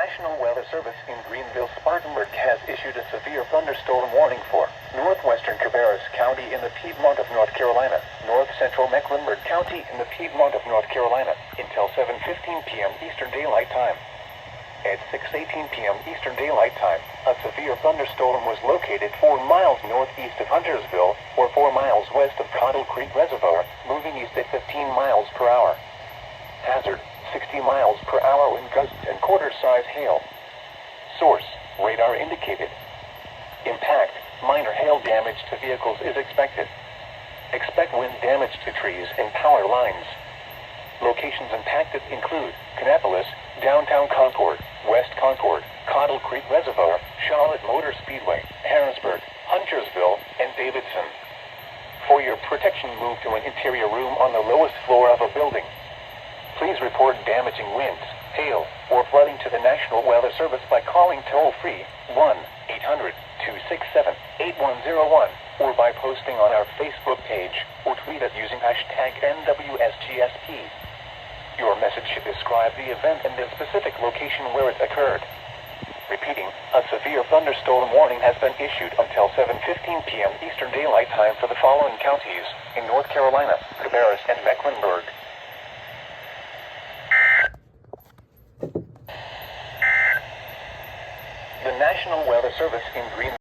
National Weather Service in Greenville, Spartanburg has issued a severe thunderstorm warning for northwestern Cabarrus County in the Piedmont of North Carolina, north-central Mecklenburg County in the Piedmont of North Carolina, until 7:15 p.m. Eastern Daylight Time. At 6:18 p.m. Eastern Daylight Time, a severe thunderstorm was located 4 miles northeast of Huntersville, or 4 miles west of Cottle Creek Reservoir, moving east at 15 miles per hour. Hazard: 60 miles per hour wind gusts and quarter-size hail. Source: radar indicated. Impact: minor hail damage to vehicles is expected. Expect wind damage to trees and power lines. Locations impacted include Kannapolis, downtown Concord, West Concord, Cottle Creek Reservoir, Charlotte Motor Speedway, Harrisburg, Huntersville, and Davidson. For your protection, move to an interior room on the lowest floor of a building. Please report damaging winds, hail, or flooding to the National Weather Service by calling toll-free 1-800-267-8101 or by posting on our Facebook page or tweet us using hashtag NWSGSP. Your message should describe the event and the specific location where it occurred. Repeating, a severe thunderstorm warning has been issued until 7:15 p.m. Eastern Daylight Time for the following counties in North Carolina, Cabarrus, and Mecklenburg. The National Weather Service in Greenville